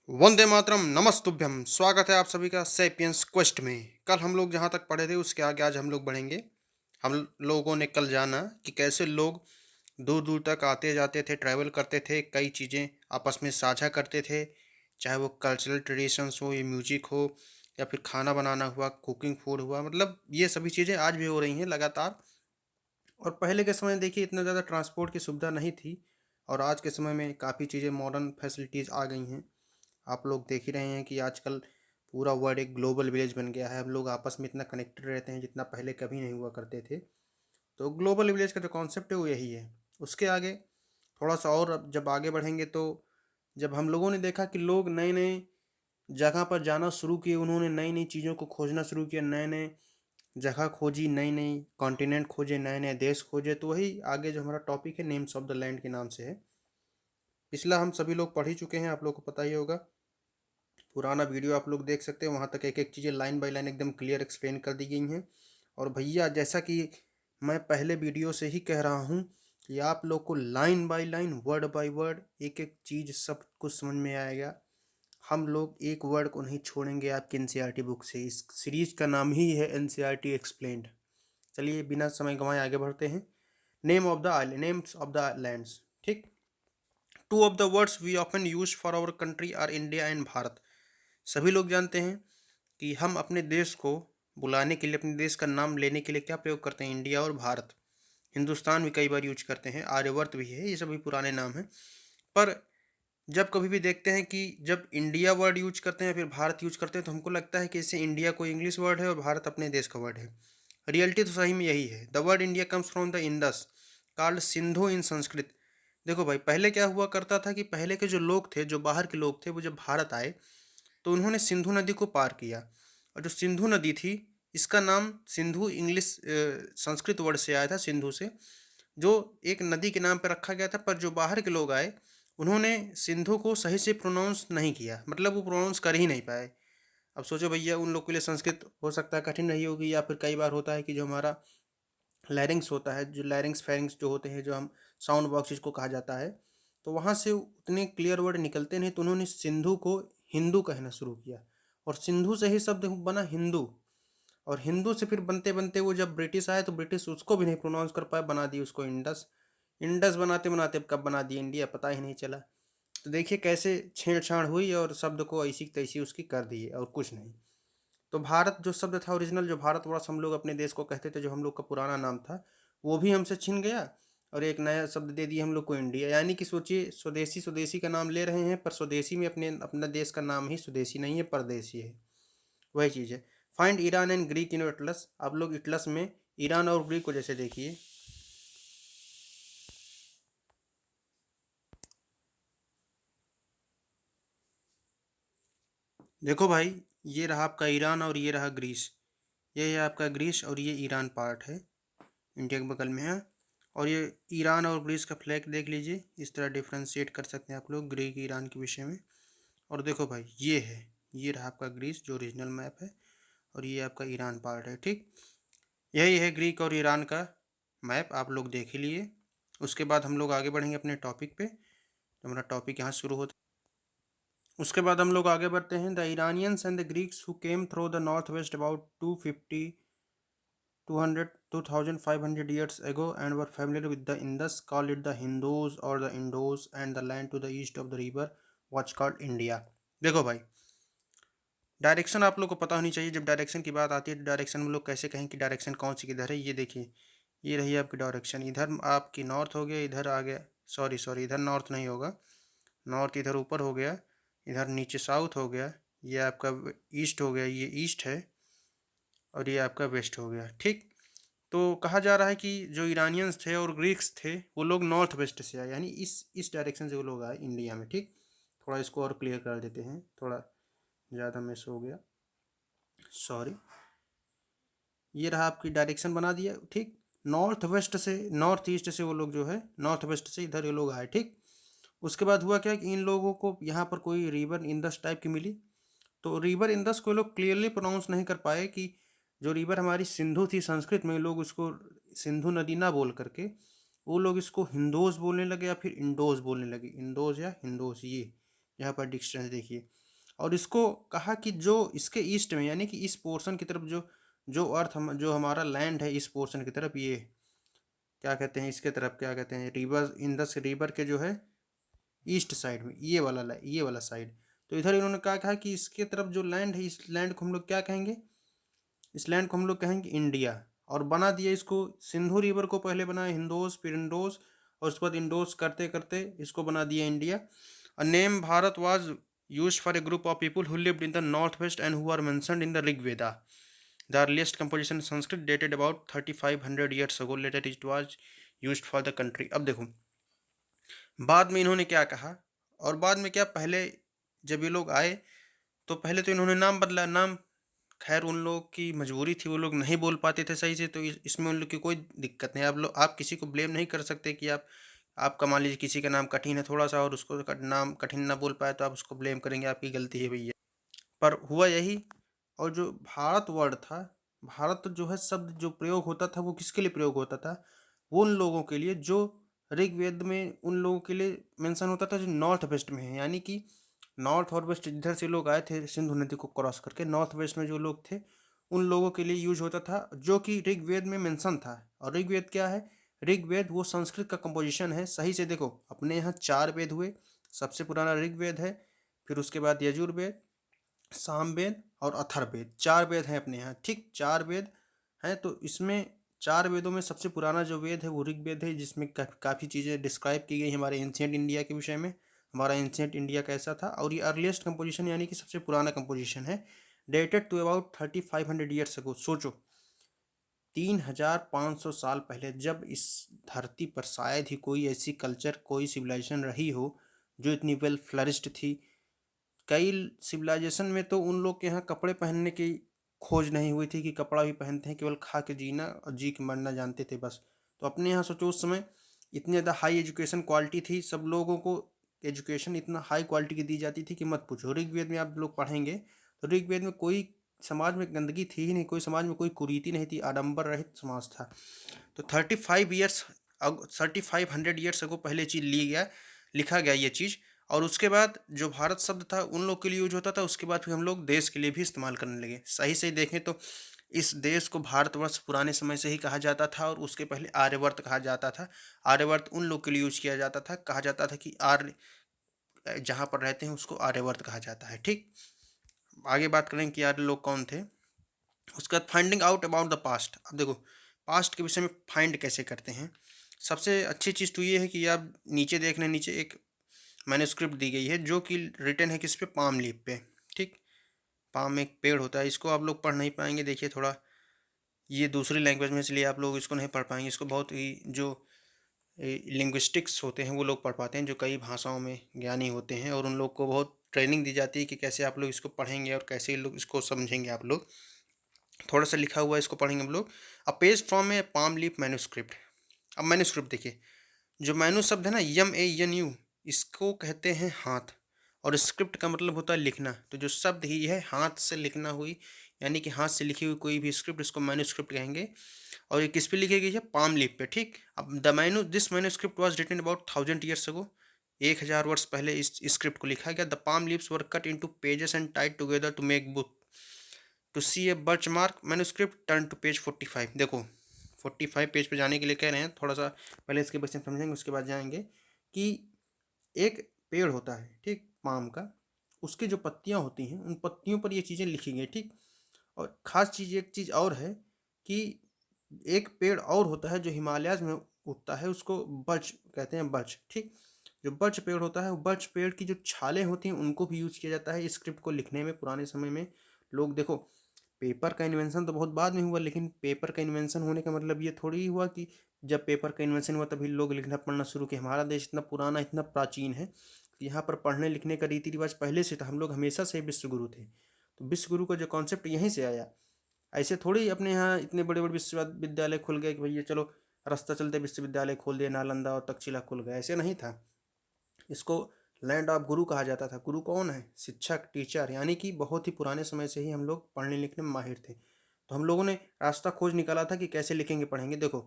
वंदे मातरम नमस्तुभ्यम। स्वागत है आप सभी का सैपियंस क्वेस्ट में। कल हम लोग जहाँ तक पढ़े थे उसके आगे आज हम लोग बढ़ेंगे। हम लोगों ने कल जाना कि कैसे लोग दूर दूर तक आते जाते थे, ट्रैवल करते थे, कई चीज़ें आपस में साझा करते थे, चाहे वो कल्चरल ट्रेडिशंस हो, या म्यूजिक हो, या फिर खाना बनाना हुआ, कुकिंग फूड हुआ, मतलब ये सभी चीज़ें आज भी हो रही हैं लगातार। और पहले के समय देखिए इतना ज़्यादा ट्रांसपोर्ट की सुविधा नहीं थी, और आज के समय में काफ़ी चीज़ें मॉडर्न फैसिलिटीज़ आ गई हैं। आप लोग देख ही रहे हैं कि आजकल पूरा वर्ल्ड एक ग्लोबल विलेज बन गया है। हम लोग आपस में इतना कनेक्टेड रहते हैं जितना पहले कभी नहीं हुआ करते थे। तो ग्लोबल विलेज का जो कॉन्सेप्ट है वो यही है। उसके आगे थोड़ा सा और अब जब आगे बढ़ेंगे तो जब हम लोगों ने देखा कि लोग नए नए जगह पर जाना शुरू किए, उन्होंने नई नई चीज़ों को खोजना शुरू किया, नए नए जगह खोजी, नई नई कॉन्टिनेंट खोजे, नए नए देश खोजे, तो वही आगे जो हमारा टॉपिक है नेम्स ऑफ द लैंड के नाम से है। पिछला हम सभी लोग पढ़ ही चुके हैं, आप लोग को पता ही होगा। पुराना वीडियो आप लोग देख सकते हैं, वहाँ तक एक एक चीज़ें लाइन बाय लाइन एकदम क्लियर एक्सप्लेन कर दी गई हैं। और भैया जैसा कि मैं पहले वीडियो से ही कह रहा हूँ कि आप लोग को line by line, word by word, एक एक चीज़ सब कुछ समझ में आएगा। हम लोग एक वर्ड को नहीं छोड़ेंगे आपकी एनसीईआरटी बुक से। इस सीरीज का नाम ही है एनसीईआरटी एक्सप्लेन्ड। चलिए बिना समय गंवाए आगे बढ़ते हैं। नेम्स ऑफ द लैंड्स, ठीक। Two of the words we often use for our country are India and Bharat. सभी लोग जानते हैं कि हम अपने देश को बुलाने के लिए, अपने देश का नाम लेने के लिए क्या प्रयोग करते हैं? इंडिया और भारत। हिंदुस्तान भी कई बार यूज करते हैं, आर्यवर्त भी है, ये सभी पुराने नाम हैं। पर जब कभी भी देखते हैं कि जब इंडिया वर्ड यूज करते हैं फिर भारत यूज करते हैं, तो हमको लगता है कि इससे इंडिया कोई इंग्लिश वर्ड है और भारत अपने देश का वर्ड है। रियलिटी तो सही में यही है। The word India comes from the Indus, called Sindhu in Sanskrit. देखो भाई, पहले क्या हुआ करता था कि पहले के जो लोग थे, जो बाहर के लोग थे, वो जब भारत आए तो उन्होंने सिंधु नदी को पार किया। और जो सिंधु नदी थी, इसका नाम सिंधु इंग्लिश संस्कृत वर्ड से आया था, सिंधु से, जो एक नदी के नाम पर रखा गया था। पर जो बाहर के लोग आए, उन्होंने सिंधु को सही से प्रोनाउंस नहीं किया, मतलब वो प्रोनाउंस कर ही नहीं पाए। अब सोचो भैया, उन लोग के लिए संस्कृत हो सकता है कठिन रही होगी, या फिर कई बार होता है कि जो हमारा लैरिंग्स होता है, जो लैरिंग्स फेरिंग्स जो होते हैं, जो हम साउंड बॉक्स जिसको कहा जाता है, तो वहाँ से उतने क्लियर वर्ड निकलते नहीं, तो उन्होंने सिंधु को हिंदू कहना शुरू किया। और सिंधु से ही शब्द बना हिंदू। और हिंदू से फिर बनते बनते वो जब ब्रिटिश आए तो ब्रिटिश उसको भी नहीं प्रोनाउंस कर पाए, बना दी उसको इंडस। इंडस बनाते बनाते अब कब बना दिया इंडिया पता ही नहीं चला। तो देखिए कैसे छेड़छाड़ हुई और शब्द को ऐसी तैसी उसकी कर दिए, और कुछ नहीं। तो भारत जो शब्द था ओरिजिनल, जो भारतवर्ष हम लोग अपने देश को कहते थे, जो हम लोग का पुराना नाम था, वो भी हमसे छिन गया। और एक नया शब्द दे दिया हम लोग को इंडिया। यानी कि सोचिए, स्वदेशी स्वदेशी का नाम ले रहे हैं, पर स्वदेशी में अपना देश का नाम ही स्वदेशी नहीं है, परदेशी है। वही चीज़ है। Find Iran and Greek in Atlas. आप लोग इटलस में ईरान और ग्रीक को जैसे देखिए। देखो भाई, ये रहा आपका ईरान और ये रहा ग्रीस। ये है आपका ग्रीस और ये ईरान पार्ट है, इंडिया के बगल में है। और ये ईरान और ग्रीस का फ्लैग देख लीजिए, इस तरह डिफ्रेंशिएट कर सकते हैं आप लोग ग्रीक ईरान के विषय में। और देखो भाई, ये है, ये रहा आपका ग्रीस जो ओरिजिनल मैप है, और ये आपका ईरान पार्ट है, ठीक। यही है ग्रीक और ईरान का मैप, आप लोग देख ही लिए। उसके बाद हम लोग आगे बढ़ेंगे अपने टॉपिक पे। तो हमारा टॉपिक यहाँ शुरू होता है। उसके बाद हम लोग आगे बढ़ते हैं। The Iranians and the Greeks who came through the north west about 250 200 2500 years ago and were familiar with the Indus called it the Hindus or the Indos, and the land to the east of the river was called India। देखो भाई, direction आप लोग को पता होनी चाहिए। जब direction की बात आती है तो डायरेक्शन में लोग कैसे कहें कि डायरेक्शन कौन सी किधर है। ये देखिए, ये रही आपकी डायरेक्शन, इधर आपकी नॉर्थ हो गया, इधर आ गया, सॉरी सॉरी, इधर नॉर्थ नहीं होगा, नॉर्थ इधर ऊपर हो गया, इधर नीचे साउथ हो गया, ये आपका ईस्ट हो गया, ये ईस्ट है, और ये आपका वेस्ट हो गया, ठीक। तो कहा जा रहा है कि जो ईरानियंस थे और ग्रीक्स थे, वो लोग नॉर्थ वेस्ट से आए, यानी इस डायरेक्शन से वो लोग आए इंडिया में, ठीक। थोड़ा इसको और क्लियर कर देते हैं, थोड़ा ज़्यादा मिस हो गया, सॉरी। ये रहा आपकी डायरेक्शन बना दिया, ठीक। नॉर्थ वेस्ट से, नॉर्थ ईस्ट से वो लोग जो है, नॉर्थ वेस्ट से इधर ये लोग आए, ठीक। उसके बाद हुआ क्या कि इन लोगों को यहाँ पर कोई रिवर इंदस टाइप की मिली। तो रिवर इंदस को लोग क्लियरली प्रोनाउंस नहीं कर पाए कि जो रिवर हमारी सिंधु थी, संस्कृत में लोग उसको सिंधु नदी ना बोल करके वो लोग इसको हिंदोज बोलने लगे, या फिर इंडोज बोलने लगे, इंडोज या हिंदोज, ये यहाँ पर डिस्टेंस देखिए। और इसको कहा कि जो इसके ईस्ट में यानी कि इस पोर्शन की तरफ जो जो अर्थ हम जो हमारा लैंड है इस पोर्शन की तरफ, ये क्या कहते हैं इसके तरफ, क्या कहते हैं, रिवर इंदस रिवर के जो है ईस्ट साइड में ये वाला साइड। तो इधर इन्होंने क्या कहा कि इसके तरफ जो लैंड है इस लैंड को हम लोग क्या कहेंगे, इस लैंड को हम लोग कहेंगे इंडिया। और बना दिया इसको, सिंधु रिवर को पहले बनाया हिंदोस, फिर इंडोस, और उसके बाद इंडोस करते करते इसको बना दिया India. A name Bharat was used for a group of people who lived in the northwest and who are mentioned in the Rig Veda. The earliest composition in Sanskrit dated about 3500 years ago. Later it was used for the country. अब देखो बाद में इन्होंने क्या कहा, और बाद में क्या, पहले जब ये लोग आए तो पहले तो इन्होंने नाम बदला। नाम खैर उन लोगों की मजबूरी थी, वो लोग नहीं बोल पाते थे सही से, तो इसमें उन लोग की कोई दिक्कत नहीं। आप किसी को ब्लेम नहीं कर सकते कि आपका मान लीजिए किसी का नाम कठिन है थोड़ा सा और उसको नाम कठिन ना बोल पाए तो आप उसको ब्लेम करेंगे, आपकी गलती है भैया। पर हुआ यही। और जो भारत वर्ड था, भारत जो है शब्द जो प्रयोग होता था वो किसके लिए प्रयोग होता था, वो उन लोगों के लिए जो ऋग्वेद में उन लोगों के लिए मेंशन होता था जो नॉर्थ वेस्ट में है। यानी कि नॉर्थ और वेस्ट जिधर से लोग आए थे सिंधु नदी को क्रॉस करके, नॉर्थ वेस्ट में जो लोग थे उन लोगों के लिए यूज होता था, जो कि ऋग्वेद में मेंशन था। और ऋग्वेद क्या है, ऋग्वेद वो संस्कृत का कंपोजिशन है। सही से देखो, अपने यहाँ 4 वेद हुए, सबसे पुराना ऋग्वेद है, फिर उसके बाद यजुर्वेद, सामवेद और अथर्ववेद, 4 वेद हैं अपने यहाँ, ठीक 4 वेद हैं। तो इसमें 4 वेदों में सबसे पुराना जो वेद है वो ऋग्वेद है, जिसमें काफ़ी चीज़ें डिस्क्राइब की गई हमारे एंशिएंट इंडिया के विषय में, हमारा एंशिएंट इंडिया कैसा था। और ये अर्लीस्ट कंपोजिशन यानी कि सबसे पुराना कंपोजिशन है, dated to about 3500 years ago. सोचो 3500 साल पहले, जब इस धरती पर शायद ही कोई ऐसी कल्चर, कोई सिविलाइजेशन रही हो जो इतनी वेल फ्लरिश्ड थी। कई सिविलाइजेशन में तो उन लोग के यहाँ कपड़े पहनने की खोज नहीं हुई थी कि कपड़ा भी पहनते हैं, केवल खा के जीना और जी के मरना जानते थे बस। तो अपने यहाँ सोचो उस समय इतनी ज़्यादा हाई एजुकेशन क्वालिटी थी, सब लोगों को एजुकेशन इतना हाई क्वालिटी की दी जाती थी कि मत पूछो। ऋग्वेद में आप लोग पढ़ेंगे तो ऋग्वेद में कोई समाज में गंदगी थी ही नहीं, कोई समाज में कोई कुरीति नहीं थी, आडंबर रहित समाज था। तो 3500 ईयर्स अगो पहले चीज़ लिखा गया ये चीज़। और उसके बाद जो भारत शब्द था उन लोग के लिए यूज होता था, उसके बाद फिर हम लोग देश के लिए भी इस्तेमाल करने लगे। सही से देखें तो इस देश को भारतवर्ष पुराने समय से ही कहा जाता था, और उसके पहले आर्यवर्त कहा जाता था। आर्यवर्त उन लोग के लिए यूज किया जाता था, कहा जाता था कि आर्य जहाँ पर रहते हैं उसको आर्यवर्त कहा जाता है। ठीक, आगे बात करें कि आर्य लोग कौन थे। उसके बाद finding out about the past. अब देखो पास्ट के विषय में फाइंड कैसे करते हैं। सबसे अच्छी चीज़ तो ये है कि आप नीचे देख लें, नीचे एक मैन्युस्क्रिप्ट दी गई है जो कि रिटन है किस पे, पाम लीफ पे। ठीक, पाम एक पेड़ होता है, इसको आप लोग पढ़ नहीं पाएंगे, देखिए थोड़ा ये दूसरी लैंग्वेज में, इसलिए आप लोग इसको नहीं पढ़ पाएंगे। इसको बहुत ही जो लिंग्विस्टिक्स होते हैं वो लोग पढ़ पाते हैं, जो कई भाषाओं में ज्ञानी होते हैं, और उन लोग को बहुत ट्रेनिंग दी जाती है कि कैसे आप लोग इसको पढ़ेंगे और कैसे लोग इसको समझेंगे। आप लोग थोड़ा सा लिखा हुआ है, इसको पढ़ेंगे हम लोग। A page from A palm leaf manuscript. अब मैन्युस्क्रिप्ट देखिए, जो मैन्यू शब्द है ना, MANU, इसको कहते हैं हाथ, और स्क्रिप्ट का मतलब होता है लिखना। तो जो शब्द ही है हाथ से लिखना हुई, यानी कि हाथ से लिखी हुई कोई भी स्क्रिप्ट, इसको मैन्युस्क्रिप्ट कहेंगे। और ये किस पे लिखी गई है, पाम लीफ पे। ठीक, अब this manuscript was written about 1000 years ago, 1000 वर्ष पहले इस स्क्रिप्ट को लिखा गया। The palm leaves were cut into pages and tied together to make book. To see a birch bark manuscript turn to page 45। देखो 45 पेज पे जाने के लिए कह रहे हैं, थोड़ा सा पहले इसके बारे में समझेंगे उसके बाद जाएंगे। कि एक पेड़ होता है, ठीक, पाम का, उसकी जो पत्तियां होती हैं उन पत्तियों पर ये चीज़ें लिखी गई। ठीक, और ख़ास चीज़ एक चीज़ और है कि एक पेड़ और होता है जो हिमालयाज़ में उगता है, उसको बर्च कहते हैं, बर्च। ठीक, जो बर्च पेड़ होता है वो बर्च पेड़ की जो छालें होती हैं उनको भी यूज किया जाता है स्क्रिप्ट को लिखने में। पुराने समय में लोग, देखो पेपर का इन्वेंशन तो बहुत बाद में हुआ, लेकिन पेपर का इन्वेंशन होने का मतलब ये थोड़ी ही हुआ कि जब पेपर का इन्वेंशन हुआ तभी लोग लिखना पढ़ना शुरू किए। हमारा देश इतना पुराना, इतना प्राचीन है कि यहाँ पर पढ़ने लिखने का रीति रिवाज पहले से था, हम लोग हमेशा से विश्वगुरु थे। तो विश्वगुरु का जो कॉन्सेप्ट यहीं से आया। ऐसे थोड़ी ही अपने यहाँ इतने बड़े बड़े विश्वविद्यालय खुल गए कि भैया चलो रास्ता चलते विश्वविद्यालय खोल दिया, नालंदा और तक्षशिला खुल गया, ऐसे नहीं था। इसको लैंड ऑफ गुरु कहा जाता था। गुरु कौन है, शिक्षक, टीचर, यानी कि बहुत ही पुराने समय से ही हम लोग पढ़ने लिखने में माहिर थे। तो हम लोगों ने रास्ता खोज निकाला था कि कैसे लिखेंगे पढ़ेंगे। देखो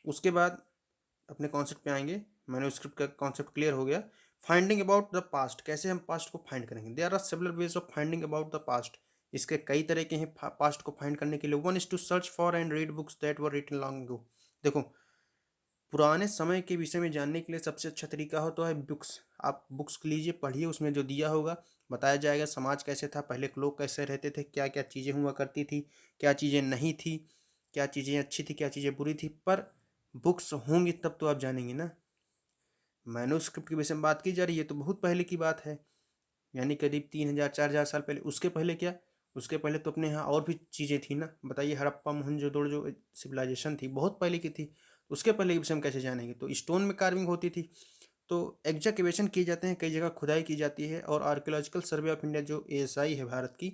उसके बाद अपने कॉन्सेप्ट पे आएंगे, मैंने स्क्रिप्ट का कॉन्सेप्ट क्लियर हो गया। फाइंडिंग अबाउट द पास्ट, कैसे हम पास्ट को फाइंड करेंगे? There are several ways of finding about the past. इसके कई तरीके हैं पास्ट को फाइंड करने के लिए। One is to search for and read books that were written long ago. देखो, पुराने समय के विषय में जानने के लिए सबसे अच्छा तरीका हो तो है बुक्स। आप बुक्स लीजिए, पढ़िए, उसमें जो दिया होगा बताया जाएगा समाज कैसे था, पहले के लोग कैसे रहते थे, क्या क्या चीज़ें हुआ करती थी, क्या चीज़ें नहीं थी, क्या चीज़ें अच्छी थी, क्या चीज़ें बुरी थी। पर बुक्स होंगी तब तो आप जानेंगे ना। मैन्युस्क्रिप्ट के विषय में बात की जा रही है तो बहुत पहले की बात है, यानी करीब 3000 4000 साल पहले। उसके पहले क्या, उसके पहले तो अपने यहाँ और भी चीज़ें थी ना। बताइए, हड़प्पा मोहनजोदड़ो जो सिविलाइजेशन थी बहुत पहले की थी, उसके पहले के विषय में कैसे जानेंगे? तो स्टोन में कार्विंग होती थी, तो एग्जाकेवेशन किए जाते हैं, कई जगह खुदाई की जाती है, और आर्कियोलॉजिकल सर्वे ऑफ इंडिया जो ASI है भारत की,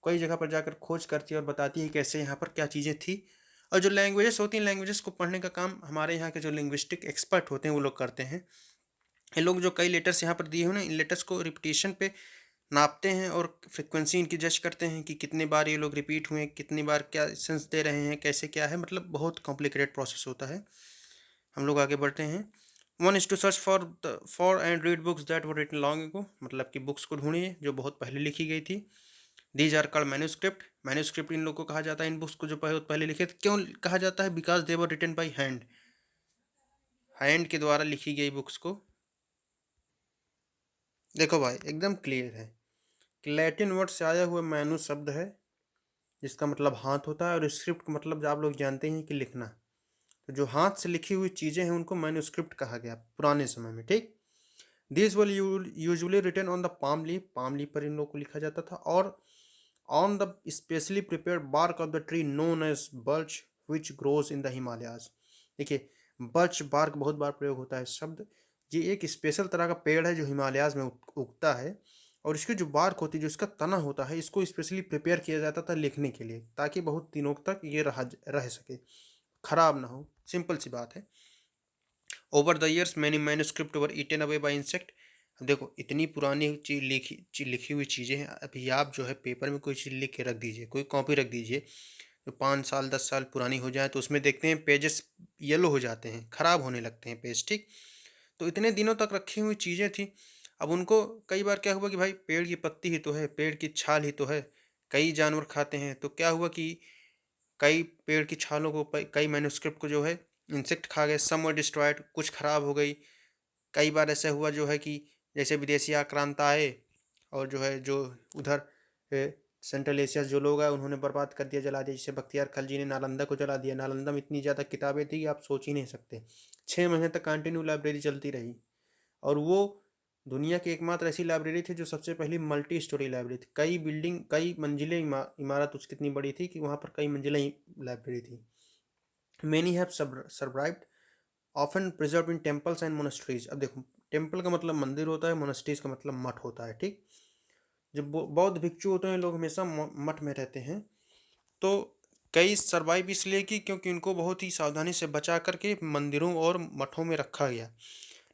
कई जगह पर जाकर खोज करती है और बताती है कैसे यहाँ पर क्या चीज़ें थी। और जो लैंग्वेजेस होती हैं, लैंग्वेजेस को पढ़ने का काम हमारे यहाँ के जो लिंग्विस्टिक एक्सपर्ट होते हैं वो लोग करते हैं। ये लोग जो कई लेटर्स यहाँ पर दिए हुए ना, इन लेटर्स को रिपीटिशन पे नापते हैं और फ्रिक्वेंसी इनकी जज करते हैं कि कितने बार ये लोग रिपीट हुए, कितनी बार क्या सेंस दे रहे हैं, कैसे क्या है। मतलब बहुत कॉम्प्लिकेटेड प्रोसेस होता है। हम लोग आगे बढ़ते हैं। One is to search for and read books that were written long ago, मतलब कि बुक्स को ढूंढिए जो बहुत पहले लिखी गई थी। These are called manuscript. Manuscript इन लोग को कहा जाता है, इन बुक्स को जो बहुत पहले लिखे थे। क्यों कहा जाता है? Because they were written by hand, hand के द्वारा लिखी गई बुक्स को। देखो भाई, एकदम क्लियर है कि लैटिन वर्ड से आया हुआ मैनु शब्द है, जिसका मतलब हाथ होता है, और स्क्रिप्ट का मतलब आप लोग जानते हैं कि लिखना। तो जो हाथ से लिखी हुई चीज़ें हैं उनको मैन्युस्क्रिप्ट कहा गया पुराने समय में, ठीक। This will usually written on the palm leaf पर इन लोगों को लिखा जाता था, और on the specially prepared bark of the tree known as birch which grows in the Himalayas. देखिए, बर्च बार्क बहुत बार प्रयोग होता है शब्द। ये एक स्पेशल तरह का पेड़ है जो हिमालयाज में उगता है, और इसकी जो बार्क होती है, जो इसका तना होता है, इसको स्पेशली प्रिपेयर किया जाता था लिखने के लिए, ताकि बहुत दिनों तक ये रह सके, खराब ना हो। सिंपल सी बात है। Over the years many manuscript were eaten away by insect. अब देखो, इतनी पुरानी चीज लिखी हुई चीज़ें हैं। अभी आप जो है पेपर में कोई चीज़ लिख के रख दीजिए, कोई कॉपी रख दीजिए जो 5 साल 10 साल पुरानी हो जाए, तो उसमें देखते हैं पेजेस येलो हो जाते हैं, खराब होने लगते हैं पेज, ठीक। तो इतने दिनों तक रखी हुई चीज़ें थी। अब उनको कई बार क्या हुआ कि भाई पेड़ की पत्ती ही तो है, पेड़ की छाल ही तो है, कई जानवर खाते हैं, तो क्या हुआ कि कई पेड़ की छालों को, कई मैन्युस्क्रिप्ट को जो है इंसेक्ट खा गए। सम वर डिस्ट्रॉयड, कुछ खराब हो गई। कई बार ऐसा हुआ जो है कि जैसे विदेशी आक्रांता आए, और जो है जो उधर सेंट्रल एशिया जो लोग आए उन्होंने बर्बाद कर दिया, जला दिया। जैसे बख्तियार खलजी ने नालंदा को जला दिया। नालंदा में इतनी ज़्यादा किताबें थी कि आप सोच ही नहीं सकते। 6 महीने तक कंटिन्यू लाइब्रेरी चलती रही, और वो दुनिया की एकमात्र ऐसी लाइब्रेरी थी जो सबसे पहली मल्टी स्टोरी लाइब्रेरी थी। कई बिल्डिंग, कई मंजिलें, इमारत उसकी इतनी बड़ी थी कि वहाँ पर कई मंजिलें लाइब्रेरी थी। Many have survived, often preserve in temples and monasteries. अब देखो, टेम्पल का मतलब मंदिर होता है, मोनेस्ट्रीज का मतलब मठ होता है, ठीक। जब बौद्ध भिक्षु होते हैं, लोग हमेशा मठ में रहते हैं। तो कई सर्वाइव इसलिए कि क्योंकि उनको बहुत ही सावधानी से बचा करके मंदिरों और मठों में रखा गया।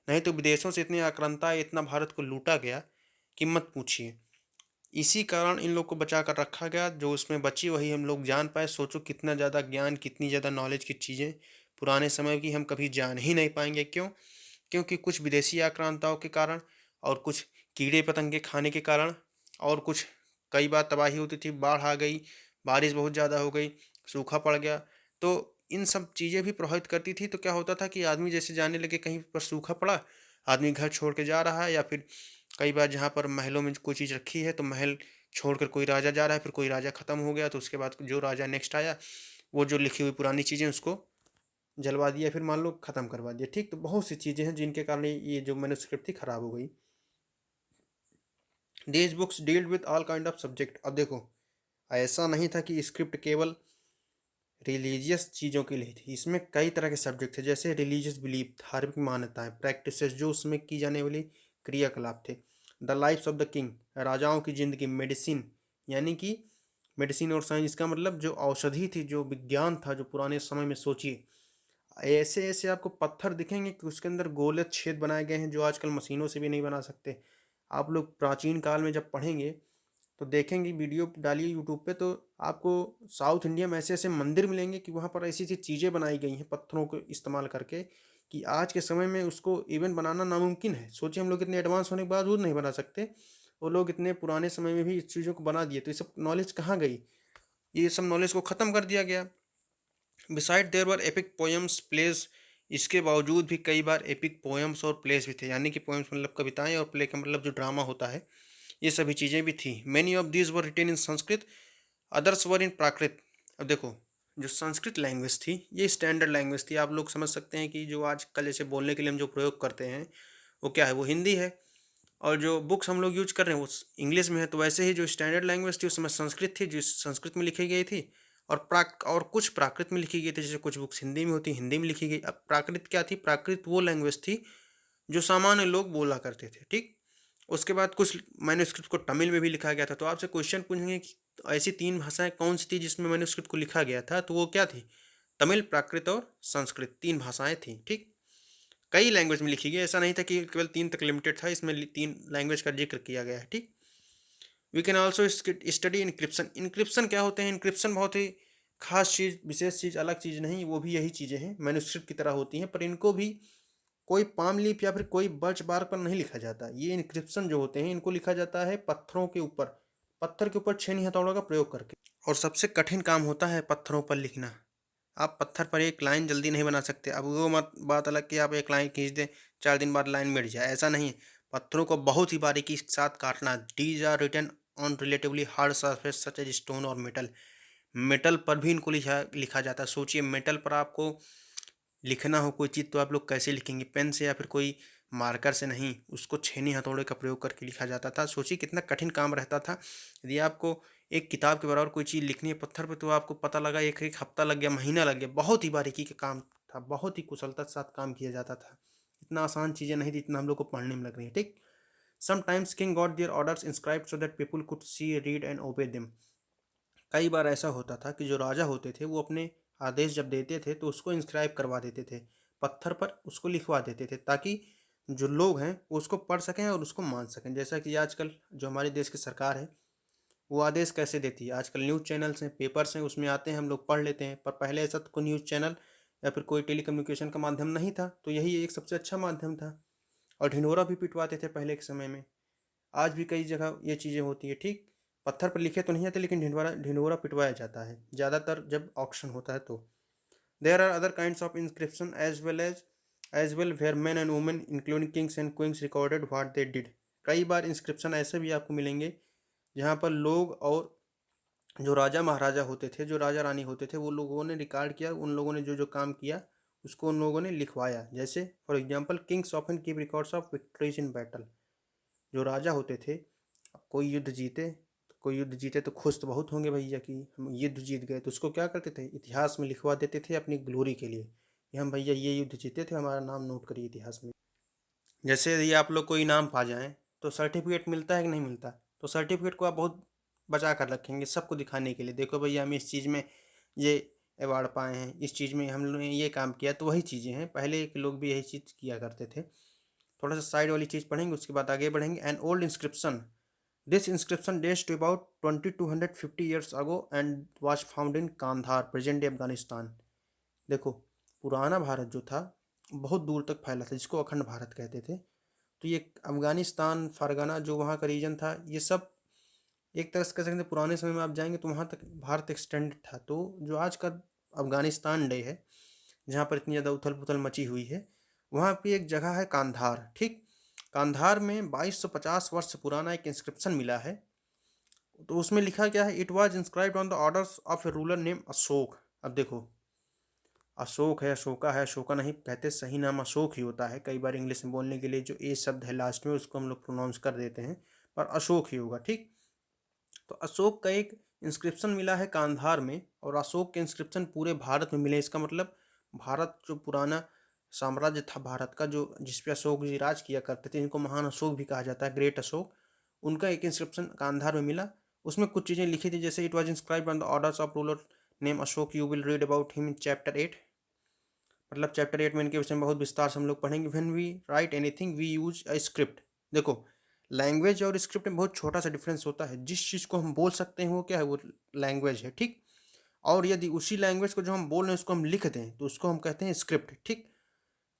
नहीं तो विदेशों से इतने आक्रांता आए, इतना भारत को लूटा गया कि मत पूछिए। इसी कारण इन लोग को बचा कर रखा गया। जो उसमें बची वही हम लोग जान पाए। सोचो कितना ज़्यादा ज्ञान, कितनी ज़्यादा नॉलेज की चीज़ें पुराने समय की हम कभी जान ही नहीं पाएंगे। क्यों? क्योंकि कुछ विदेशी आक्रांताओं के कारण, और कुछ कीड़े पतंगे खाने के कारण, और कुछ कई बार तबाही होती थी, बाढ़ आ गई, बारिश बहुत ज़्यादा हो गई, सूखा पड़ गया। तो इन सब चीज़ें भी प्रभावित करती थी। तो क्या होता था कि आदमी जैसे जाने लगे, कहीं पर सूखा पड़ा, आदमी घर छोड़ के जा रहा है, या फिर कई बार जहाँ पर महलों में कोई चीज़ रखी है तो महल छोड़कर कोई राजा जा रहा है, फिर कोई राजा ख़त्म हो गया तो उसके बाद जो राजा नेक्स्ट आया, वो जो लिखी हुई पुरानी चीज़ें उसको जलवा दिया, फिर मान लो ख़त्म करवा दिया, ठीक। तो बहुत सी चीज़ें हैं जिनके कारण ये जो मैन्युस्क्रिप्ट थी ख़राब हो गई। These books dealt with all kind of subject. अब देखो, ऐसा नहीं था कि स्क्रिप्ट केवल रिलीजियस चीज़ों के लिए थी। इसमें कई तरह के सब्जेक्ट थे, जैसे रिलीजियस बिलीफ, धार्मिक मान्यताएं, प्रैक्टिसेस, जो उसमें की जाने वाली क्रियाकलाप थे। The lifes of the king, राजाओं की जिंदगी। मेडिसिन, यानी कि मेडिसिन और साइंस, इसका मतलब जो औषधि थी, जो विज्ञान था, जो पुराने समय में सोचिए, ऐसे ऐसे आपको पत्थर दिखेंगे कि उसके अंदर गोले छेद बनाए गए हैं जो आजकल मशीनों से भी नहीं बना सकते। आप लोग प्राचीन काल में जब पढ़ेंगे तो देखेंगे, वीडियो डालिए यूट्यूब पे, तो आपको साउथ इंडिया में ऐसे ऐसे मंदिर मिलेंगे कि वहाँ पर ऐसी ऐसी चीज़ें बनाई गई हैं पत्थरों को इस्तेमाल करके, कि आज के समय में उसको इवन बनाना नामुमकिन है। सोचिए हम लोग इतने एडवांस होने के बावजूद नहीं बना सकते, वो लोग इतने पुराने समय में भी इस चीज़ों को बना दिए, तो ये सब नॉलेज कहाँ गई? ये सब नॉलेज को ख़त्म कर दिया गया। Beside there were epic poems, plays, इसके बावजूद भी कई बार एपिक पोएम्स और प्लेज़ भी थे, यानी कि पोएम्स मतलब कविताएँ और प्ले का मतलब जो ड्रामा होता है, ये सभी चीज़ें भी थी। Many of these were written in Sanskrit, others were in Prakrit. अब देखो, जो संस्कृत लैंग्वेज थी, ये स्टैंडर्ड लैंग्वेज थी। आप लोग समझ सकते हैं कि जो आजकल जैसे बोलने के लिए हम जो प्रयोग करते हैं, वो क्या है? वो हिंदी है। और जो बुक्स हम लोग यूज़ कर रहे हैं, वो इंग्लिश में है। तो वैसे ही जो स्टैंडर्ड लैंग्वेज थी, उस समय संस्कृत थी, जो संस्कृत में लिखी गई थी। और कुछ प्राकृत में लिखी गई थी, जैसे कुछ बुक्स हिंदी में होती, हिंदी में लिखी गई। अब प्राकृत क्या थी? प्राकृत वो लैंग्वेज थी, जो सामान्य लोग बोला करते थे, ठीक? उसके बाद कुछ मैन्युस्क्रिप्ट को तमिल में भी लिखा गया था। तो आपसे क्वेश्चन पूछेंगे कि ऐसी 3 भाषाएँ कौन-सी थी जिसमें मैन्युस्क्रिप्ट को लिखा गया था? तो वो क्या थी? तमिल, प्राकृत और संस्कृत 3 भाषाएँ थीं, ठीक? कई लैंग्वेज में लिखी गई, ऐसा नहीं था कि केवल 3 तक लिमिटेड था, इसमें 3 लैंग्वेज का ज़िक्र किया गया है, ठीक? We can also study inscription. Inscription क्या होते हैं? इनक्रिप्शन बहुत ही खास चीज़, विशेष चीज़, अलग चीज़ नहीं, वो भी यही चीज़ें हैं, मैन्युस्क्रिप्ट की तरह होती हैं, पर इनको भी कोई पाम लीफ या फिर कोई बर्च बार पर नहीं लिखा जाता। ये इनक्रिप्शन जो होते हैं, इनको लिखा जाता है पत्थरों के ऊपर, पत्थर के ऊपर छेनी हथौड़ों का प्रयोग करके। और सबसे कठिन काम होता है पत्थरों पर लिखना। आप पत्थर पर एक लाइन जल्दी नहीं बना सकते। अब वो मत बात अलग कि आप एक लाइन खींच दें, 4 दिन बाद लाइन मिट जाए, ऐसा नहीं है। पत्थरों को बहुत ही बारीकी के साथ काटना। These are written on relatively hard surface such as stone और मेटल। मेटल पर भी इनको लिखा लिखा जाता है। सोचिए, मेटल पर आपको लिखना हो कोई चीज़, तो आप लोग कैसे लिखेंगे? पेन से या फिर कोई मार्कर से नहीं, उसको छेनी हथौड़े का प्रयोग करके लिखा जाता था। सोचिए कितना कठिन काम रहता था। यदि आपको एक किताब के बराबर कोई चीज़ लिखनी है पत्थर पे, तो आपको पता लगा एक एक हफ्ता लग गया, महीना लग गया। बहुत ही बारीकी का काम था, बहुत ही कुशलता के साथ काम किया जाता था। इतना आसान चीज़ें नहीं थी, इतना हम लोग को पढ़ने में लग रही है, ठीक? Sometimes king got there orders inscribed so that people could see, read and ओबे देम। कई बार ऐसा होता था कि जो राजा होते थे, वो अपने आदेश जब देते थे, तो उसको इंस्क्राइब करवा देते थे, पत्थर पर उसको लिखवा देते थे, ताकि जो लोग हैं वो उसको पढ़ सकें और उसको मान सकें। जैसा कि आजकल जो हमारे देश की सरकार है, वो आदेश कैसे देती है? आजकल न्यूज़ चैनल्स हैं, पेपर्स हैं, उसमें आते हैं, हम लोग पढ़ लेते हैं। पर पहले ऐसा तो कोई न्यूज़ चैनल या फिर कोई टेलीकम्युनिकेशन का माध्यम नहीं था, तो यही एक सबसे अच्छा माध्यम था। और ढिंढोरा भी पिटवाते थे पहले के समय में। आज भी कई जगह ये चीज़ें होती है, ठीक? पत्थर पर लिखे तो नहीं आते, लेकिन ढिंढोरा ढिंढोरा पिटवाया जाता है, ज़्यादातर जब ऑक्शन होता है तो। There are other kinds of inscription as well where men and women including kings and queens recorded what they did. कई बार इंस्क्रिप्शन ऐसे भी आपको मिलेंगे जहाँ पर लोग और जो राजा महाराजा होते थे, जो राजा रानी होते थे, वो लोगों ने रिकॉर्ड किया, उन लोगों ने जो जो काम किया उसको उन लोगों ने लिखवाया। जैसे for example, Kings often keep records of victories in battle. जो राजा होते थे, कोई युद्ध जीते तो खुश तो बहुत होंगे भैया कि हम युद्ध जीत गए, तो उसको क्या करते थे? इतिहास में लिखवा देते थे अपनी ग्लोरी के लिए, कि हम भैया ये युद्ध जीते थे, हमारा नाम नोट करिए इतिहास में। जैसे यदि आप लोग कोई इनाम पा जाएँ, तो सर्टिफ़िकेट मिलता है कि नहीं मिलता? तो सर्टिफ़िकेट को आप बहुत बचा कर रखेंगे सबको दिखाने के लिए, देखो भैया हम इस चीज़ में ये अवार्ड पाए हैं, इस चीज़ में हम लोगों ने ये काम किया। तो वही चीज़ें हैं, पहले के लोग भी यही चीज़ किया करते थे। थोड़ा सा साइड वाली चीज़ पढ़ेंगे, उसके बाद आगे बढ़ेंगे। An old inscription, this inscription dates to about 2250 years ago and was found in Kandahar, present day Afghanistan. देखो, पुराना भारत जो था, बहुत दूर तक फैला था, जिसको अखंड भारत कहते थे। तो ये अफगानिस्तान, फरगना जो वहाँ का रीजन था, ये सब एक तरह से कह सकते हैं पुराने समय में आप जाएंगे तो वहाँ तक भारत एक्सटेंडेड था। तो जो आज का अफगानिस्तान डे है, जहाँ पर इतनी ज़्यादा उथल पुथल मची हुई है, वहाँ पे एक जगह है कांधार, ठीक? कांधार में 2250 वर्ष पुराना एक इंस्क्रिप्शन मिला है। तो उसमें लिखा क्या है? It was inscribed on the orders of A ruler name Ashok. अब देखो, अशोक है, अशोका है, अशोका नहीं कहते, सही नाम अशोक ही होता है। कई बार इंग्लिश में बोलने के लिए जो ए शब्द है लास्ट में, उसको हम लोग प्रोनाउंस कर देते हैं, पर अशोक ही होगा, ठीक? तो अशोक का एक इंस्क्रिप्शन मिला है कांधार में, और अशोक के इंस्क्रिप्शन पूरे भारत में मिले। इसका मतलब भारत जो पुराना साम्राज्य था भारत का, जो जिस पे अशोक जी राज किया करते थे, इनको महान अशोक भी कहा जाता है, ग्रेट अशोक, उनका एक इंस्क्रिप्शन कांधार में मिला। उसमें कुछ चीज़ें लिखी थी, जैसे it was inscribed on the orders of ruler name Ashok, you will read about him in chapter 8। मतलब चैप्टर 8 में इनके विषय में बहुत विस्तार से हम लोग पढ़ेंगे। When we write anything we use a script. देखो, लैंग्वेज और स्क्रिप्ट में बहुत छोटा सा डिफरेंस होता है। जिस चीज़ को हम बोल सकते हैं वो क्या है? वो लैंग्वेज है, ठीक? और यदि उसी लैंग्वेज को जो हम बोल रहे हैं उसको हम लिख दें, तो उसको हम कहते हैं स्क्रिप्ट, ठीक?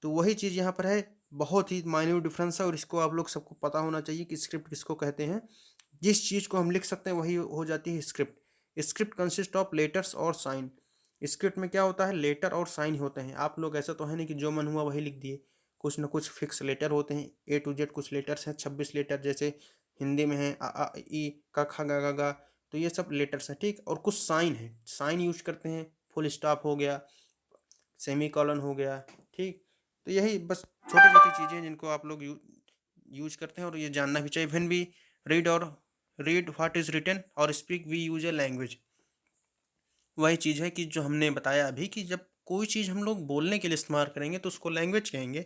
तो वही चीज़ यहाँ पर है, बहुत ही माइन्यूट डिफरेंस है और इसको आप लोग सबको पता होना चाहिए कि स्क्रिप्ट किसको कहते हैं। जिस चीज़ को हम लिख सकते हैं वही हो जाती है script. Script consist of letters और साइन। स्क्रिप्ट में क्या होता है, लेटर और साइन होते हैं। आप लोग ऐसा तो है नहीं कि जो मन हुआ वही लिख दिए, कुछ ना कुछ फिक्स लेटर होते हैं, ए टू जेड कुछ लेटर्स हैं, 26 लेटर जैसे हिंदी में है अ आ इ क ख ग घ ग, तो ये सब लेटर्स हैं, ठीक। और कुछ साइन है, साइन यूज करते हैं, फुल स्टॉप हो गया, सेमी कॉलन हो गया, ठीक। तो यही बस छोटी छोटी चीज़ें हैं जिनको आप लोग यूज करते हैं और ये जानना भी चाहिए। व्हेन वी रीड और रीड व्हाट इज रिटन और speak we use a language. वही चीज़ है कि जो हमने बताया अभी कि जब कोई चीज़ हम लोग बोलने के लिए इस्तेमाल करेंगे तो उसको लैंग्वेज कहेंगे,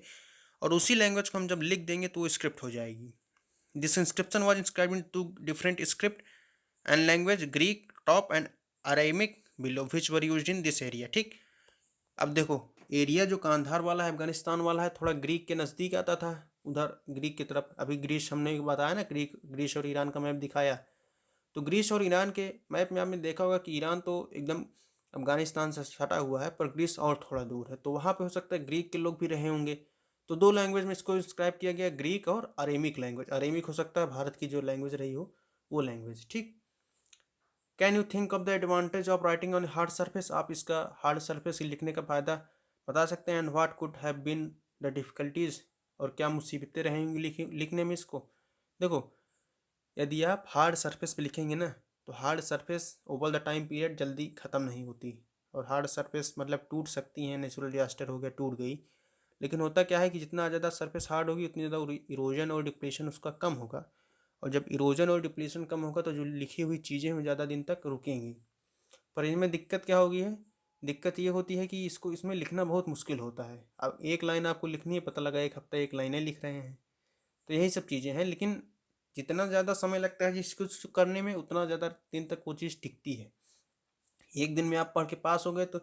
और उसी लैंग्वेज को हम जब लिख देंगे तो वो स्क्रिप्ट हो जाएगी। This inscription was inscribed in two different script and language, Greek top and Aramaic below which were used in this area, ठीक। अब देखो, एरिया जो कांधार वाला है, अफगानिस्तान वाला है, थोड़ा ग्रीक के नज़दीक आता था, उधर ग्रीक की तरफ। अभी ग्रीस हमने बताया ना, ग्रीस और ईरान का मैप दिखाया। तो ग्रीस और ईरान के मैप में आपने देखा होगा कि ईरान तो एकदम अफगानिस्तान से सटा हुआ है, पर ग्रीस और थोड़ा दूर है, तो वहाँ पे हो सकता है ग्रीक के लोग भी रहे होंगे। तो दो लैंग्वेज में इसको इंस्क्राइब किया गया, ग्रीक और अरेमिक लैंग्वेज। अरेमिक हो सकता है भारत की जो लैंग्वेज रही हो वो लैंग्वेज, ठीक। Can you think of the advantage of writing on hard surface. आप इसका हार्ड सरफेस लिखने का फ़ायदा बता सकते हैं। And what could have been the difficulties, और क्या मुसीबतें रहेंगी लिखने में इसको। देखो, यदि आप हार्ड सरफेस पे लिखेंगे ना, तो hard surface over the time period जल्दी ख़त्म नहीं होती, और हार्ड सरफेस मतलब टूट सकती हैं, नेचुरल डिजास्टर हो गया टूट गई। लेकिन होता क्या है कि जितना ज़्यादा सरफेस हार्ड होगी उतनी ज़्यादा इरोजन और डिप्रेशन उसका कम होगा, और जब इरोजन और डिप्लेशन कम होगा तो जो लिखी हुई चीज़ें हैं ज़्यादा दिन तक रुकेंगी। पर इनमें दिक्कत क्या होगी है, दिक्कत ये होती है कि इसको इसमें लिखना बहुत मुश्किल होता है। अब एक लाइन आपको लिखनी है, पता लगा एक हफ्ता एक लाइनें लिख रहे हैं, तो यही सब चीज़ें हैं। लेकिन जितना ज़्यादा समय लगता है जिसको करने में, उतना ज़्यादा दिन तक वो चीज़ टिकती है। एक दिन में आप पढ़ के पास हो गए तो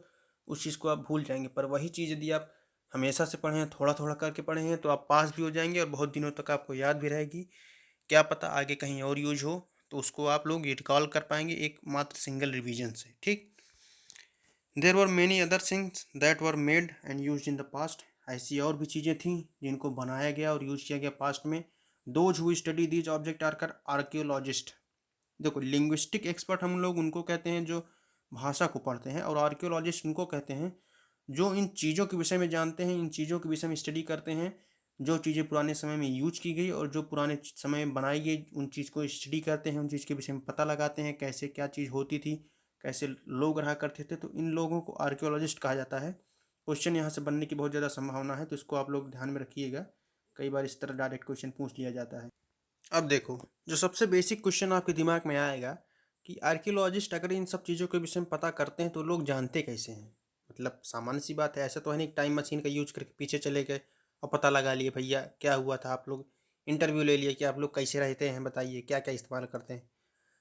उस चीज़ को आप भूल जाएंगे, पर वही चीज़ यदि आप हमेशा से पढ़े हैं, थोड़ा थोड़ा करके पढ़े हैं, तो आप पास भी हो जाएंगे और बहुत दिनों तक आपको याद भी रहेगी। क्या पता आगे कहीं और यूज हो, तो उसको आप लोग रिकॉल कर पाएंगे एक मात्र सिंगल रिवीजन से, ठीक। There were many other things that were made and used in the past. ऐसी और भी चीज़ें थीं जिनको बनाया गया और यूज किया गया पास्ट में। Those who study these object are call archaeologist. देखो, लिंग्विस्टिक एक्सपर्ट हम लोग उनको कहते हैं जो भाषा को पढ़ते हैं, और आर्कियोलॉजिस्ट उनको कहते हैं जो इन चीज़ों के विषय में जानते हैं, इन चीज़ों के विषय में स्टडी करते हैं, जो चीज़ें पुराने समय में यूज की गई और जो पुराने समय में बनाई गई, उन चीज़ को स्टडी करते हैं, उन चीज़ के विषय में पता लगाते हैं कैसे क्या चीज़ होती थी, कैसे लोग रहा करते थे। तो इन लोगों को आर्कियोलॉजिस्ट कहा जाता है। क्वेश्चन यहाँ से बनने की बहुत ज़्यादा संभावना है, तो इसको आप लोग ध्यान में रखिएगा। कई बार इस तरह डायरेक्ट क्वेश्चन पूछ लिया जाता है। अब देखो, जो सबसे बेसिक क्वेश्चन आपके दिमाग में आएगा कि आर्कियोलॉजिस्ट अगर इन सब चीज़ों के विषय में पता करते हैं तो लोग जानते कैसे हैं। मतलब सामान्य सी बात है, ऐसा तो है नहीं टाइम मशीन का यूज करके पीछे चले गए और पता लगा लिए भैया क्या हुआ था। आप लोग इंटरव्यू ले लिए कि आप लोग कैसे रहते हैं, बताइए क्या क्या इस्तेमाल करते हैं,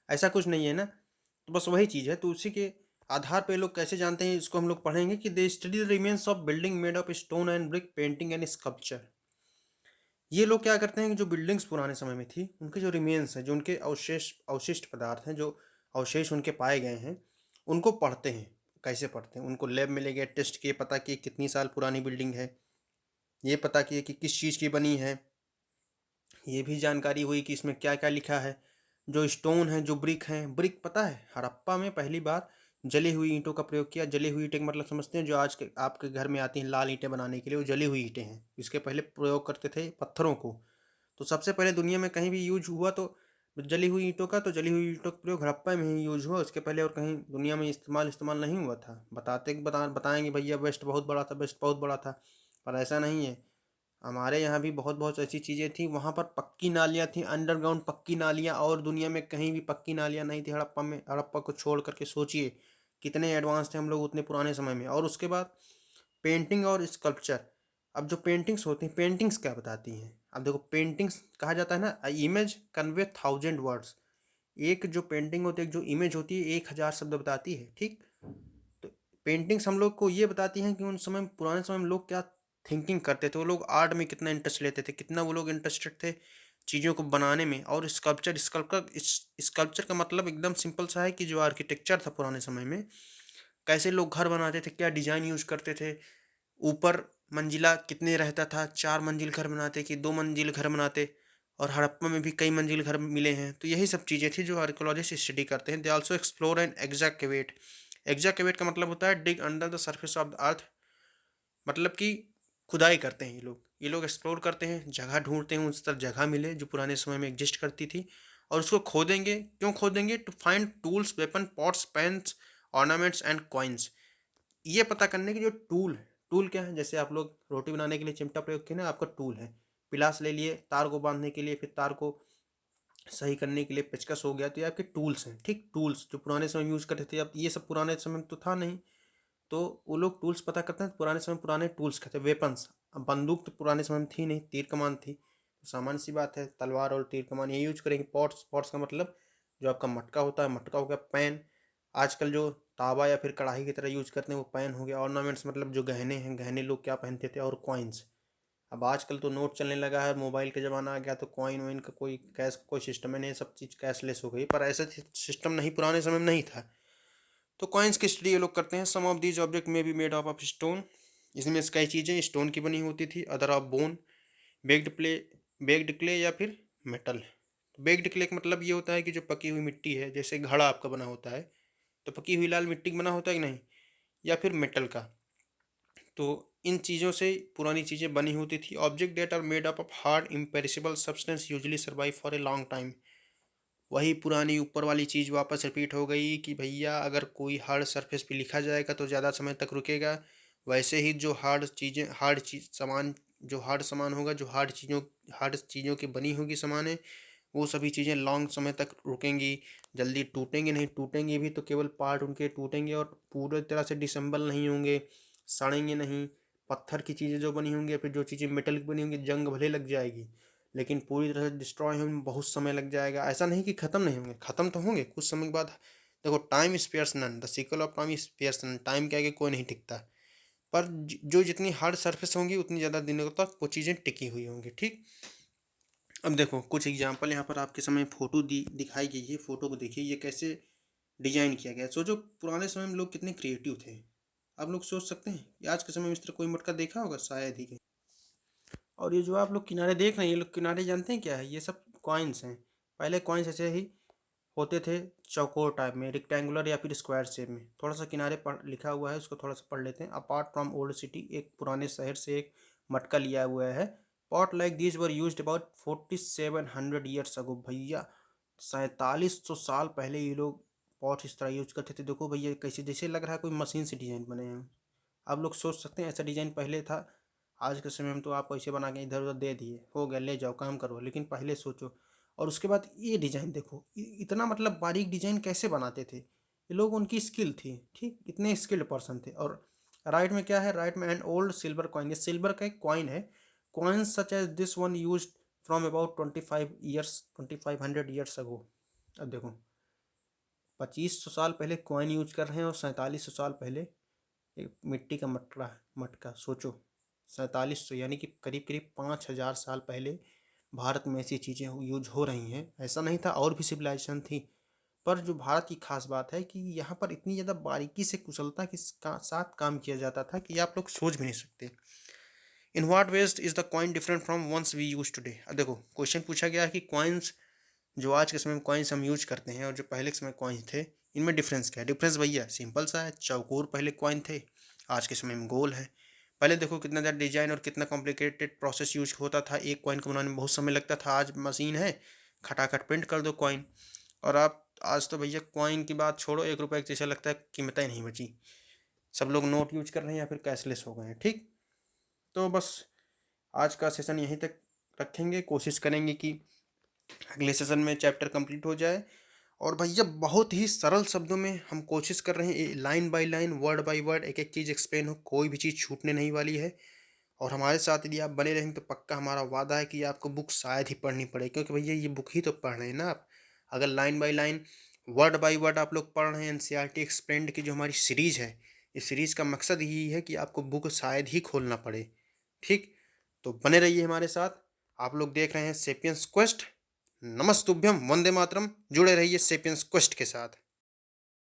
ऐसा कुछ नहीं है ना। तो बस वही चीज़ है, तो उसी के आधार पे लोग कैसे जानते हैं इसको हम लोग पढ़ेंगे कि they study the remains of building made of stone and brick painting and sculpture. ये लोग क्या करते हैं कि जो बिल्डिंग्स पुराने समय में थी उनके जो रिमेन्स हैं, जो उनके अवशिष्ट पदार्थ हैं, जो अवशेष उनके पाए गए हैं, उनको पढ़ते हैं। कैसे पढ़ते हैं, उनको लैब में ले गए, टेस्ट किए, पता किए कितनी साल पुरानी बिल्डिंग है, ये पता किए कि किस चीज़ की बनी है, ये भी जानकारी हुई कि इसमें क्या क्या लिखा है। जो स्टोन है, जो ब्रिक हैं, ब्रिक पता है हड़प्पा में पहली बार जली हुई ईंटों का प्रयोग किया। जली हुई ईंटें का मतलब समझते हैं, जो आज के आपके घर में आती हैं लाल ईंटें बनाने के लिए, वो जली हुई ईंटें हैं। इसके पहले प्रयोग करते थे पत्थरों को। तो सबसे पहले दुनिया में कहीं भी यूज हुआ तो जली हुई ईंटों का, तो जली हुई ईंटों का प्रयोग हड़प्पा में ही यूज हुआ। उसके पहले और कहीं दुनिया में इस्तेमाल नहीं हुआ था। बताएंगे भैया वेस्ट बहुत बड़ा था, वेस्ट बहुत बड़ा था, पर ऐसा नहीं है। हमारे यहाँ भी बहुत बहुत ऐसी चीज़ें थी। वहाँ पर पक्की नालियाँ थी, अंडरग्राउंड पक्की नालियाँ, और दुनिया में कहीं भी पक्की नालियाँ नहीं थी हड़प्पा में। हड़प्पा को छोड़ करके सोचिए कितने एडवांस थे हम लोग उतने पुराने समय में। और उसके बाद पेंटिंग और स्कल्पचर। अब जो पेंटिंग्स होती हैं, पेंटिंग्स क्या बताती हैं। अब देखो, पेंटिंग्स कहा जाता है ना, इमेज कन्वे 1000 वर्ड्स। एक जो पेंटिंग होती है, जो इमेज होती है, 1000 शब्द बताती है, ठीक। तो पेंटिंग्स हम लोग को ये बताती हैं कि उन समय पुराने समय में लोग क्या थिंकिंग करते थे, वो लोग आर्ट में कितना इंटरेस्ट लेते थे, कितना वो लोग इंटरेस्टेड थे चीज़ों को बनाने में। और स्कल्पचर का मतलब एकदम सिंपल सा है कि जो आर्किटेक्चर था पुराने समय में, कैसे लोग घर बनाते थे, क्या डिज़ाइन यूज करते थे, ऊपर मंजिला कितने रहता था, 4 मंजिल घर बनाते कि 2 मंजिल घर बनाते, और हड़प्पा में भी कई मंजिल घर मिले हैं। तो यही सब चीज़ें थी जो आर्कियोलॉजिस्ट स्टडी करते हैं। They also explore and excavate. Excavate का मतलब होता है dig under the surface of the earth, मतलब कि खुदाई करते हैं ये लोग। ये लोग एक्सप्लोर करते हैं, जगह ढूंढते हैं, उस तरह जगह मिले जो पुराने समय में एग्जिस्ट करती थी, और उसको खोदेंगे। क्यों खोदेंगे? To find tools, weapon, pots, pens, ornaments and coins. ये पता करने की जो टूल है, टूल क्या है? जैसे आप लोग रोटी बनाने के लिए चिमटा प्रयोग किए ना, आपका टूल है। पिलास ले लिए, तार को बांधने के लिए, फिर तार को सही करने के लिए पेचकस हो गया, तो ये आपके टूल्स हैं। ठीक, टूल्स जो पुराने समय यूज़ करते थे। अब ये सब पुराने समय में तो था नहीं, तो वो लोग टूल्स पता करते हैं। पुराने समय पुराने टूल्स कहते हैं वेपन्स। अब बंदूक तो पुराने समय में थी नहीं, तीर कमान थी, तो सामान्य सी बात है तलवार और तीर कमान ये यूज करेंगे। पॉट्स, पॉट्स का मतलब जो आपका मटका होता है, मटका हो गया। पैन, आजकल जो तावा या फिर कढ़ाई की तरह यूज करते हैं वो पैन हो गया। ऑर्नामेंट्स मतलब जो गहने हैं, गहने लोग क्या पहनते थे। और कॉइन्स, अब आजकल तो नोट चलने लगा है, मोबाइल का ज़माना आ गया, तो कॉइन वाइन का कोई कैश का कोई सिस्टम है नहीं, सब चीज़ कैशलेस हो गई। पर ऐसा सिस्टम नहीं, पुराने समय में नहीं था। तो कॉइन्स की स्टडी ये लोग करते हैं। सम ऑफ दीज ऑब्जेक्ट में बी मेड ऑफ स्टोन। इसमें से कई चीज़ें स्टोन की बनी होती थी। Other of bone, bagged clay या फिर मेटल। बेग्ड क्ले का मतलब ये होता है कि जो पकी हुई मिट्टी है, जैसे घड़ा आपका बना होता है, तो पकी हुई लाल मिट्टी का बना होता है कि नहीं, या फिर मेटल का। तो इन चीज़ों से पुरानी चीज़ें बनी होती थी। Object that are made up of hard imperishable substance usually survive for a long time. वही पुरानी ऊपर वाली चीज़ वापस रिपीट हो गई कि भैया अगर कोई हार्ड सरफेस पे लिखा जाएगा तो ज़्यादा समय तक रुकेगा। वैसे ही जो हार्ड चीज़ें, हार्ड चीज सामान, जो हार्ड सामान होगा, जो हार्ड चीज़ों की बनी होगी सामान है, वो सभी चीज़ें लॉन्ग समय तक रुकेंगी, जल्दी टूटेंगी नहीं। टूटेंगी भी तो केवल पार्ट उनके टूटेंगे, और पूरे तरह से डिसेंबल नहीं होंगे, सड़ेंगे नहीं। पत्थर की चीज़ें जो बनी होंगी या फिर जो चीज़ें मेटल की बनी होंगी, जंग भले लग जाएगी, लेकिन पूरी तरह से डिस्ट्रॉय होने में बहुत समय लग जाएगा। ऐसा नहीं कि ख़त्म नहीं होंगे, ख़त्म तो होंगे कुछ समय के बाद। देखो, time spares none, the sequel of time spares none. Time के आगे कोई नहीं टिकता। पर जो जितनी हार्ड सरफेस होंगी उतनी ज़्यादा दिनों तक वो चीज़ें टिकी हुई होंगी। ठीक, अब देखो कुछ एग्जांपल यहाँ पर आपके समय फोटो दिखाई गई है। फोटो को देखिए, ये कैसे डिजाइन किया गया है। सोचो पुराने समय में लोग कितने क्रिएटिव थे। आप लोग सोच सकते हैं कि आज के समय में इस तरह कोई मटका देखा होगा? शायद ही कहीं। और ये जो आप लोग किनारे देख रहे हैं, ये लोग किनारे जानते हैं क्या है? ये सब कॉइन्स हैं। पहले कॉइन्स ऐसे ही होते थे, चौकोर टाइप में, रेक्टेंगुलर या फिर स्क्वायर शेप में। थोड़ा सा किनारे पढ़ लिखा हुआ है, उसको थोड़ा सा पढ़ लेते हैं। अपार्ट फ्रॉम ओल्ड सिटी, एक पुराने शहर से एक मटका लिया हुआ है। Pot like these were used about 4700 years ago. भैया 4700 साल पहले ये लोग पॉट इस तरह यूज करते थे। देखो भैया कैसे, जैसे लग रहा है कोई मशीन से डिजाइन बने हैं। आप लोग सोच सकते हैं ऐसा डिजाइन पहले था। आज के समय में तो आप ऐसे बना के इधर उधर दे दिए, हो गया, ले जाओ काम करो, लेकिन पहले सोचो। और उसके बाद ये डिजाइन देखो, इतना मतलब बारीक डिजाइन कैसे बनाते थे ये लोग, उनकी स्किल थी। ठीक, इतने स्किल्ड पर्सन थे। और राइट में क्या है? राइट में एन ओल्ड सिल्वर कॉइन, ये सिल्वर का एक कॉइन है। Coin such as this one use from about 2500 years ago. अब देखो 2500 साल पहले कॉइन यूज कर रहे हैं, और 4700 साल पहले एक मिट्टी का मटका, मटका सोचो। 4700 यानी कि करीब करीब 5000 साल पहले भारत में ऐसी चीज़ें यूज हो रही हैं। ऐसा नहीं था, और भी सिविलाइजेशन थी। पर जो भारत की खास बात है कि यहाँ पर इतनी ज़्यादा बारीकी से, कुशलता के साथ काम किया जाता था कि आप लोग सोच भी नहीं सकते। In what ways is the coin different from ones we use today. अब देखो क्वेश्चन पूछा गया है कि कॉइन्स, जो आज के समय में कॉइन्स हम यूज करते हैं और जो पहले के समय कॉइन्स थे, इनमें डिफरेंस क्या है? डिफरेंस भैया सिंपल सा है, चौकोर पहले कॉइन थे, आज के समय में गोल है। पहले देखो कितना ज़्यादा डिजाइन और कितना कॉम्प्लिकेटेड प्रोसेस यूज होता था, एक कॉइन को बनाने में बहुत समय लगता था। आज मशीन है, खटाखट प्रिंट कर दो कॉइन। और आप आज तो भैया कॉइन की बात छोड़ो, 1 रुपये की जैसा लगता है कीमत ही नहीं बची। सब लोग नोट यूज कर रहे हैं या फिर कैशलेस हो गए हैं। ठीक, तो बस आज का सेशन यहीं तक रखेंगे। कोशिश करेंगे कि अगले सेशन में चैप्टर कंप्लीट हो जाए। और भैया बहुत ही सरल शब्दों में हम कोशिश कर रहे हैं, line by line, word by word, एक एक चीज़ एक्सप्लेन हो, कोई भी चीज़ छूटने नहीं वाली है। और हमारे साथ यदि आप बने रहेंगे तो पक्का हमारा वादा है कि आपको बुक शायद ही पढ़नी पड़े, क्योंकि भैया ये बुक ही तो पढ़ रहे हैं ना आप। अगर line by line, word by word आप लोग पढ़ रहे हैं, एनसीईआरटी एक्सप्लेन्ड की जो हमारी सीरीज़ है, इस सीरीज़ का मकसद यही है कि आपको बुक शायद ही खोलना पड़े। ठीक, तो बने रहिए हमारे साथ। आप लोग देख रहे हैं सेपियंस क्वेस्ट। नमस्तुभ्यम, वंदे मातरम। जुड़े रहिए सेपियंस क्वेस्ट के साथ।